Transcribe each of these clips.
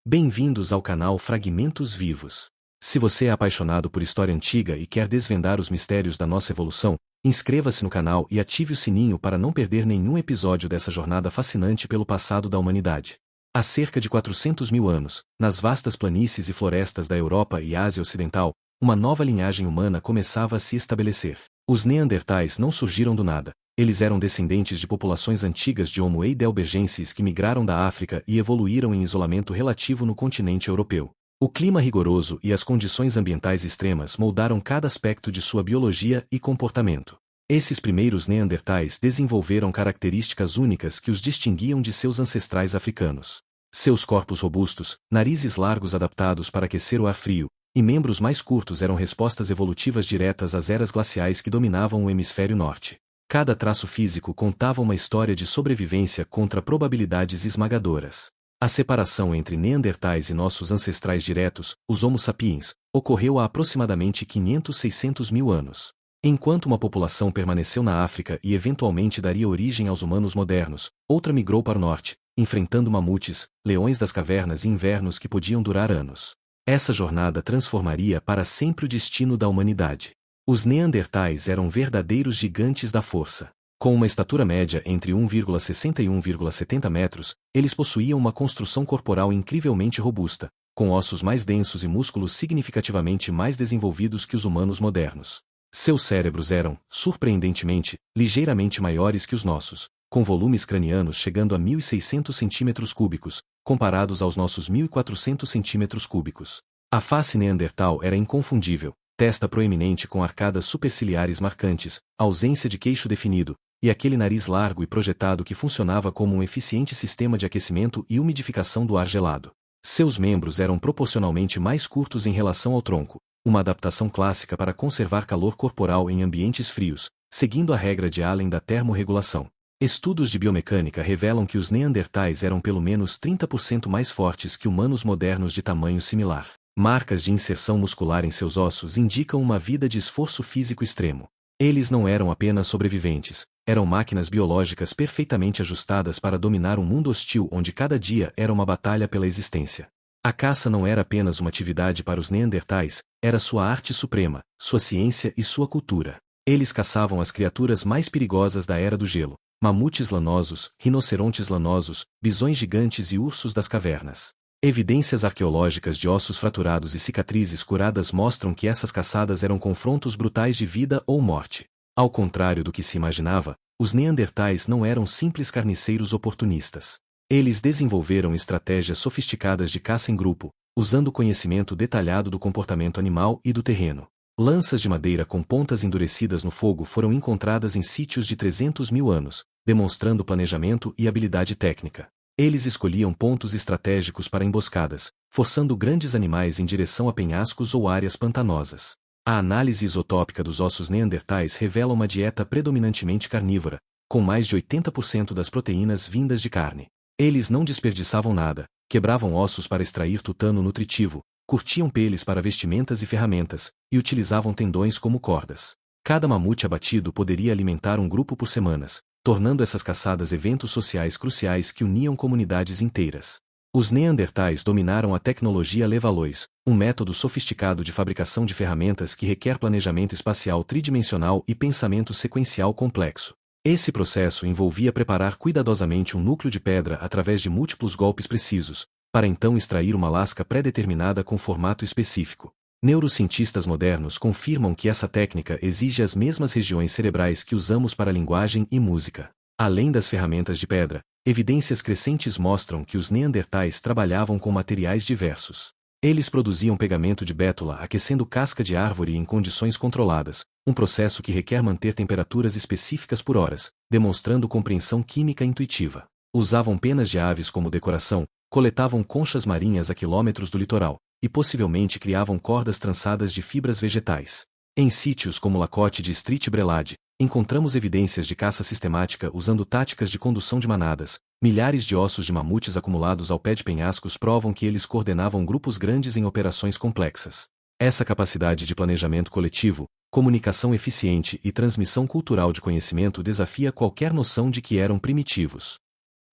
Bem-vindos ao canal Fragmentos Vivos. Se você é apaixonado por história antiga e quer desvendar os mistérios da nossa evolução, inscreva-se no canal e ative o sininho para não perder nenhum episódio dessa jornada fascinante pelo passado da humanidade. Há cerca de 400 mil anos, nas vastas planícies e florestas da Europa e Ásia Ocidental, uma nova linhagem humana começava a se estabelecer. Os Neandertais não surgiram do nada. Eles eram descendentes de populações antigas de Homo heidelbergensis que migraram da África e evoluíram em isolamento relativo no continente europeu. O clima rigoroso e as condições ambientais extremas moldaram cada aspecto de sua biologia e comportamento. Esses primeiros Neandertais desenvolveram características únicas que os distinguiam de seus ancestrais africanos. Seus corpos robustos, narizes largos adaptados para aquecer o ar frio, e membros mais curtos eram respostas evolutivas diretas às eras glaciais que dominavam o hemisfério norte. Cada traço físico contava uma história de sobrevivência contra probabilidades esmagadoras. A separação entre Neandertais e nossos ancestrais diretos, os Homo sapiens, ocorreu há aproximadamente 500-600 mil anos. Enquanto uma população permaneceu na África e eventualmente daria origem aos humanos modernos, outra migrou para o norte, enfrentando mamutes, leões das cavernas e invernos que podiam durar anos. Essa jornada transformaria para sempre o destino da humanidade. Os Neandertais eram verdadeiros gigantes da força. Com uma estatura média entre 1,60 e 1,70 metros, eles possuíam uma construção corporal incrivelmente robusta, com ossos mais densos e músculos significativamente mais desenvolvidos que os humanos modernos. Seus cérebros eram, surpreendentemente, ligeiramente maiores que os nossos, com volumes cranianos chegando a 1.600 centímetros cúbicos, comparados aos nossos 1.400 centímetros cúbicos. A face neandertal era inconfundível. Testa proeminente com arcadas superciliares marcantes, ausência de queixo definido, e aquele nariz largo e projetado que funcionava como um eficiente sistema de aquecimento e umidificação do ar gelado. Seus membros eram proporcionalmente mais curtos em relação ao tronco, uma adaptação clássica para conservar calor corporal em ambientes frios, seguindo a regra de Allen da termorregulação. Estudos de biomecânica revelam que os Neandertais eram pelo menos 30% mais fortes que humanos modernos de tamanho similar. Marcas de inserção muscular em seus ossos indicam uma vida de esforço físico extremo. Eles não eram apenas sobreviventes, eram máquinas biológicas perfeitamente ajustadas para dominar um mundo hostil onde cada dia era uma batalha pela existência. A caça não era apenas uma atividade para os Neandertais, era sua arte suprema, sua ciência e sua cultura. Eles caçavam as criaturas mais perigosas da era do gelo: mamutes lanosos, rinocerontes lanosos, bisões gigantes e ursos das cavernas. Evidências arqueológicas de ossos fraturados e cicatrizes curadas mostram que essas caçadas eram confrontos brutais de vida ou morte. Ao contrário do que se imaginava, os Neandertais não eram simples carniceiros oportunistas. Eles desenvolveram estratégias sofisticadas de caça em grupo, usando conhecimento detalhado do comportamento animal e do terreno. Lanças de madeira com pontas endurecidas no fogo foram encontradas em sítios de 300 mil anos, demonstrando planejamento e habilidade técnica. Eles escolhiam pontos estratégicos para emboscadas, forçando grandes animais em direção a penhascos ou áreas pantanosas. A análise isotópica dos ossos neandertais revela uma dieta predominantemente carnívora, com mais de 80% das proteínas vindas de carne. Eles não desperdiçavam nada, quebravam ossos para extrair tutano nutritivo, curtiam peles para vestimentas e ferramentas, e utilizavam tendões como cordas. Cada mamute abatido poderia alimentar um grupo por semanas, tornando essas caçadas eventos sociais cruciais que uniam comunidades inteiras. Os Neandertais dominaram a tecnologia Levalois, um método sofisticado de fabricação de ferramentas que requer planejamento espacial tridimensional e pensamento sequencial complexo. Esse processo envolvia preparar cuidadosamente um núcleo de pedra através de múltiplos golpes precisos, para então extrair uma lasca pré-determinada com formato específico. Neurocientistas modernos confirmam que essa técnica exige as mesmas regiões cerebrais que usamos para linguagem e música. Além das ferramentas de pedra, evidências crescentes mostram que os Neandertais trabalhavam com materiais diversos. Eles produziam pegamento de bétula aquecendo casca de árvore em condições controladas, um processo que requer manter temperaturas específicas por horas, demonstrando compreensão química intuitiva. Usavam penas de aves como decoração, coletavam conchas marinhas a quilômetros do litoral, e possivelmente criavam cordas trançadas de fibras vegetais. Em sítios como Lacote de Street Brelade, encontramos evidências de caça sistemática usando táticas de condução de manadas. Milhares de ossos de mamutes acumulados ao pé de penhascos provam que eles coordenavam grupos grandes em operações complexas. Essa capacidade de planejamento coletivo, comunicação eficiente e transmissão cultural de conhecimento desafia qualquer noção de que eram primitivos.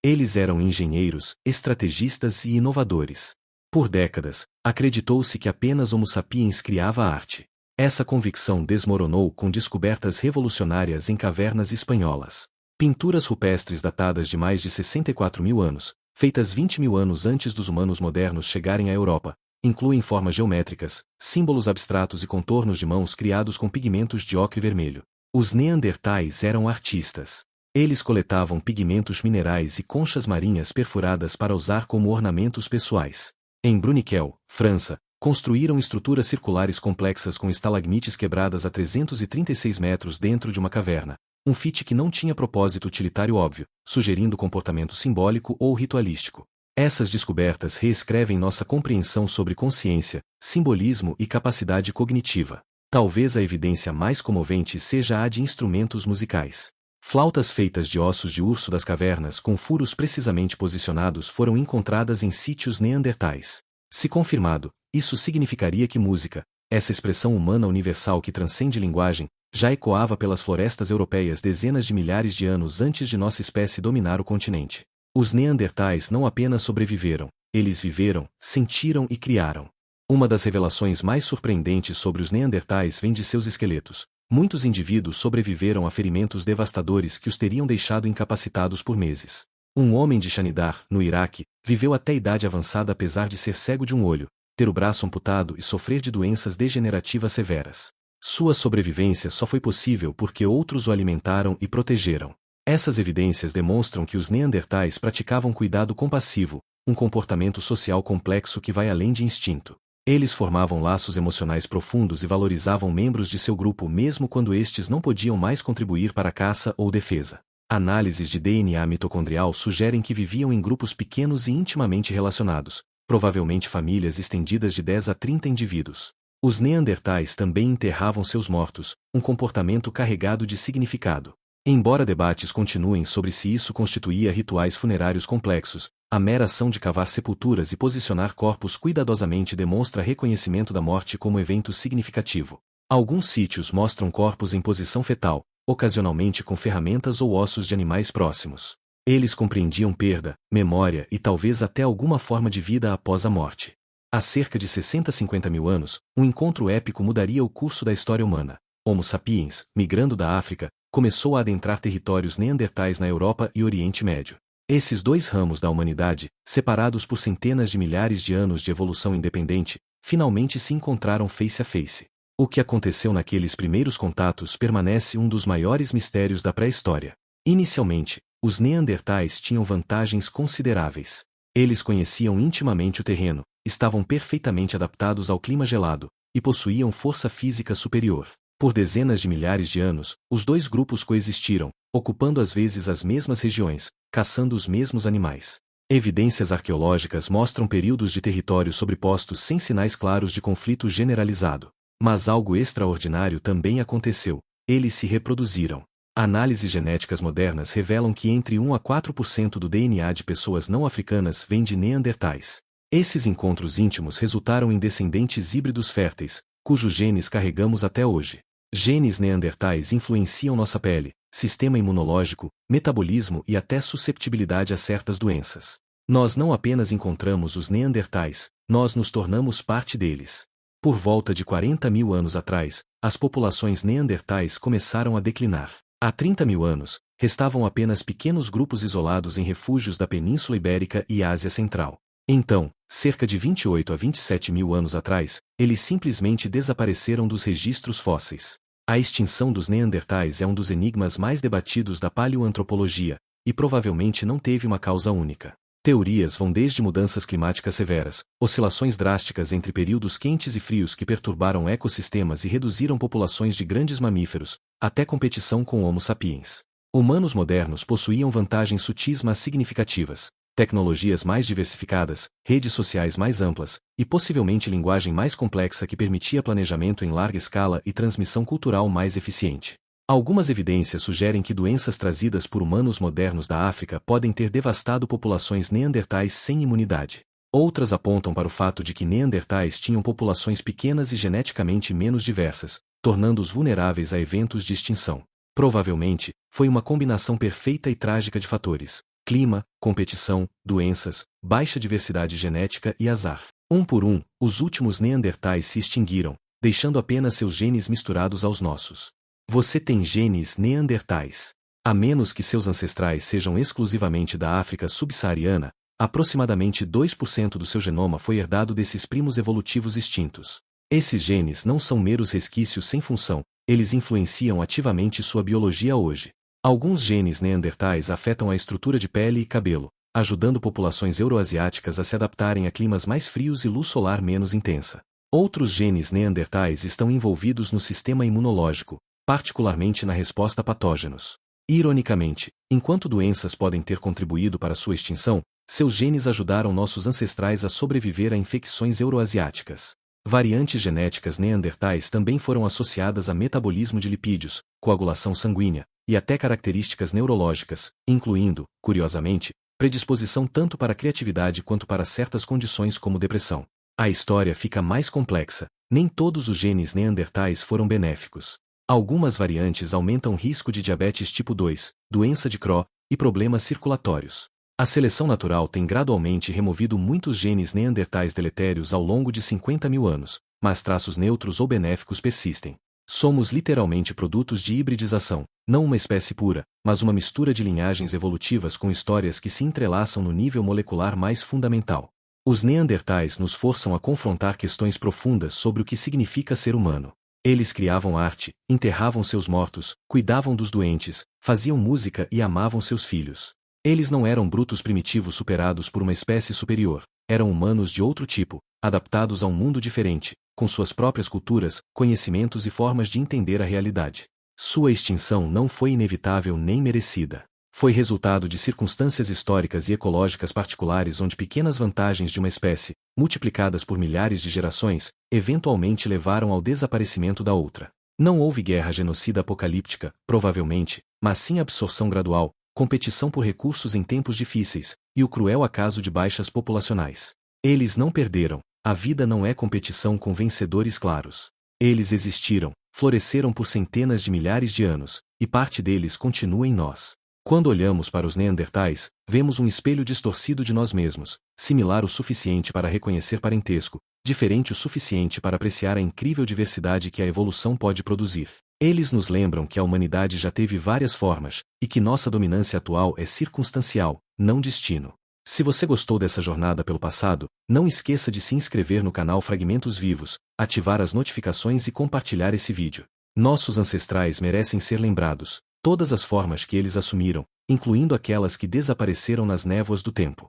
Eles eram engenheiros, estrategistas e inovadores. Por décadas, acreditou-se que apenas Homo sapiens criava arte. Essa convicção desmoronou com descobertas revolucionárias em cavernas espanholas. Pinturas rupestres datadas de mais de 64 mil anos, feitas 20 mil anos antes dos humanos modernos chegarem à Europa, incluem formas geométricas, símbolos abstratos e contornos de mãos criados com pigmentos de ocre vermelho. Os neandertais eram artistas. Eles coletavam pigmentos minerais e conchas marinhas perfuradas para usar como ornamentos pessoais. Em Bruniquel, França, construíram estruturas circulares complexas com estalagmites quebradas a 336 metros dentro de uma caverna, um feat que não tinha propósito utilitário óbvio, sugerindo comportamento simbólico ou ritualístico. Essas descobertas reescrevem nossa compreensão sobre consciência, simbolismo e capacidade cognitiva. Talvez a evidência mais comovente seja a de instrumentos musicais. Flautas feitas de ossos de urso das cavernas com furos precisamente posicionados foram encontradas em sítios neandertais. Se confirmado, isso significaria que música, essa expressão humana universal que transcende linguagem, já ecoava pelas florestas europeias dezenas de milhares de anos antes de nossa espécie dominar o continente. Os neandertais não apenas sobreviveram, eles viveram, sentiram e criaram. Uma das revelações mais surpreendentes sobre os neandertais vem de seus esqueletos. Muitos indivíduos sobreviveram a ferimentos devastadores que os teriam deixado incapacitados por meses. Um homem de Shanidar, no Iraque, viveu até idade avançada apesar de ser cego de um olho, ter o braço amputado e sofrer de doenças degenerativas severas. Sua sobrevivência só foi possível porque outros o alimentaram e protegeram. Essas evidências demonstram que os neandertais praticavam cuidado compassivo, um comportamento social complexo que vai além de instinto. Eles formavam laços emocionais profundos e valorizavam membros de seu grupo mesmo quando estes não podiam mais contribuir para a caça ou defesa. Análises de DNA mitocondrial sugerem que viviam em grupos pequenos e intimamente relacionados, provavelmente famílias estendidas de 10 a 30 indivíduos. Os neandertais também enterravam seus mortos, um comportamento carregado de significado. Embora debates continuem sobre se isso constituía rituais funerários complexos, a mera ação de cavar sepulturas e posicionar corpos cuidadosamente demonstra reconhecimento da morte como evento significativo. Alguns sítios mostram corpos em posição fetal, ocasionalmente com ferramentas ou ossos de animais próximos. Eles compreendiam perda, memória e talvez até alguma forma de vida após a morte. Há cerca de 60-50 mil anos, um encontro épico mudaria o curso da história humana. Homo sapiens, migrando da África, começou a adentrar territórios neandertais na Europa e Oriente Médio. Esses dois ramos da humanidade, separados por centenas de milhares de anos de evolução independente, finalmente se encontraram face a face. O que aconteceu naqueles primeiros contatos permanece um dos maiores mistérios da pré-história. Inicialmente, os neandertais tinham vantagens consideráveis. Eles conheciam intimamente o terreno, estavam perfeitamente adaptados ao clima gelado, e possuíam força física superior. Por dezenas de milhares de anos, os dois grupos coexistiram, ocupando às vezes as mesmas regiões, caçando os mesmos animais. Evidências arqueológicas mostram períodos de território sobrepostos sem sinais claros de conflito generalizado. Mas algo extraordinário também aconteceu: eles se reproduziram. Análises genéticas modernas revelam que entre 1 a 4% do DNA de pessoas não africanas vem de neandertais. Esses encontros íntimos resultaram em descendentes híbridos férteis, cujos genes carregamos até hoje. Genes neandertais influenciam nossa pele, sistema imunológico, metabolismo e até susceptibilidade a certas doenças. Nós não apenas encontramos os neandertais, nós nos tornamos parte deles. Por volta de 40 mil anos atrás, as populações neandertais começaram a declinar. Há 30 mil anos, restavam apenas pequenos grupos isolados em refúgios da Península Ibérica e Ásia Central. Então, cerca de 28 a 27 mil anos atrás, eles simplesmente desapareceram dos registros fósseis. A extinção dos neandertais é um dos enigmas mais debatidos da paleoantropologia, e provavelmente não teve uma causa única. Teorias vão desde mudanças climáticas severas, oscilações drásticas entre períodos quentes e frios que perturbaram ecossistemas e reduziram populações de grandes mamíferos, até competição com Homo sapiens. Humanos modernos possuíam vantagens sutis mas significativas: tecnologias mais diversificadas, redes sociais mais amplas, e possivelmente linguagem mais complexa que permitia planejamento em larga escala e transmissão cultural mais eficiente. Algumas evidências sugerem que doenças trazidas por humanos modernos da África podem ter devastado populações neandertais sem imunidade. Outras apontam para o fato de que neandertais tinham populações pequenas e geneticamente menos diversas, tornando-os vulneráveis a eventos de extinção. Provavelmente, foi uma combinação perfeita e trágica de fatores: clima, competição, doenças, baixa diversidade genética e azar. Um por um, os últimos neandertais se extinguiram, deixando apenas seus genes misturados aos nossos. Você tem genes neandertais. A menos que seus ancestrais sejam exclusivamente da África subsaariana, aproximadamente 2% do seu genoma foi herdado desses primos evolutivos extintos. Esses genes não são meros resquícios sem função, eles influenciam ativamente sua biologia hoje. Alguns genes neandertais afetam a estrutura de pele e cabelo, ajudando populações euroasiáticas a se adaptarem a climas mais frios e luz solar menos intensa. Outros genes neandertais estão envolvidos no sistema imunológico, particularmente na resposta a patógenos. Ironicamente, enquanto doenças podem ter contribuído para sua extinção, seus genes ajudaram nossos ancestrais a sobreviver a infecções euroasiáticas. Variantes genéticas neandertais também foram associadas a metabolismo de lipídios, coagulação sanguínea, e até características neurológicas, incluindo, curiosamente, predisposição tanto para a criatividade quanto para certas condições como depressão. A história fica mais complexa. Nem todos os genes neandertais foram benéficos. Algumas variantes aumentam o risco de diabetes tipo 2, doença de Crohn e problemas circulatórios. A seleção natural tem gradualmente removido muitos genes neandertais deletérios ao longo de 50 mil anos, mas traços neutros ou benéficos persistem. Somos literalmente produtos de hibridização, não uma espécie pura, mas uma mistura de linhagens evolutivas com histórias que se entrelaçam no nível molecular mais fundamental. Os neandertais nos forçam a confrontar questões profundas sobre o que significa ser humano. Eles criavam arte, enterravam seus mortos, cuidavam dos doentes, faziam música e amavam seus filhos. Eles não eram brutos primitivos superados por uma espécie superior, eram humanos de outro tipo, adaptados a um mundo diferente, com suas próprias culturas, conhecimentos e formas de entender a realidade. Sua extinção não foi inevitável nem merecida. Foi resultado de circunstâncias históricas e ecológicas particulares onde pequenas vantagens de uma espécie, multiplicadas por milhares de gerações, eventualmente levaram ao desaparecimento da outra. Não houve guerra genocida apocalíptica, provavelmente, mas sim absorção gradual, competição por recursos em tempos difíceis, e o cruel acaso de baixas populacionais. Eles não perderam, a vida não é competição com vencedores claros. Eles existiram, floresceram por centenas de milhares de anos, e parte deles continua em nós. Quando olhamos para os neandertais, vemos um espelho distorcido de nós mesmos, similar o suficiente para reconhecer parentesco, diferente o suficiente para apreciar a incrível diversidade que a evolução pode produzir. Eles nos lembram que a humanidade já teve várias formas, e que nossa dominância atual é circunstancial, não destino. Se você gostou dessa jornada pelo passado, não esqueça de se inscrever no canal Fragmentos Vivos, ativar as notificações e compartilhar esse vídeo. Nossos ancestrais merecem ser lembrados, todas as formas que eles assumiram, incluindo aquelas que desapareceram nas névoas do tempo.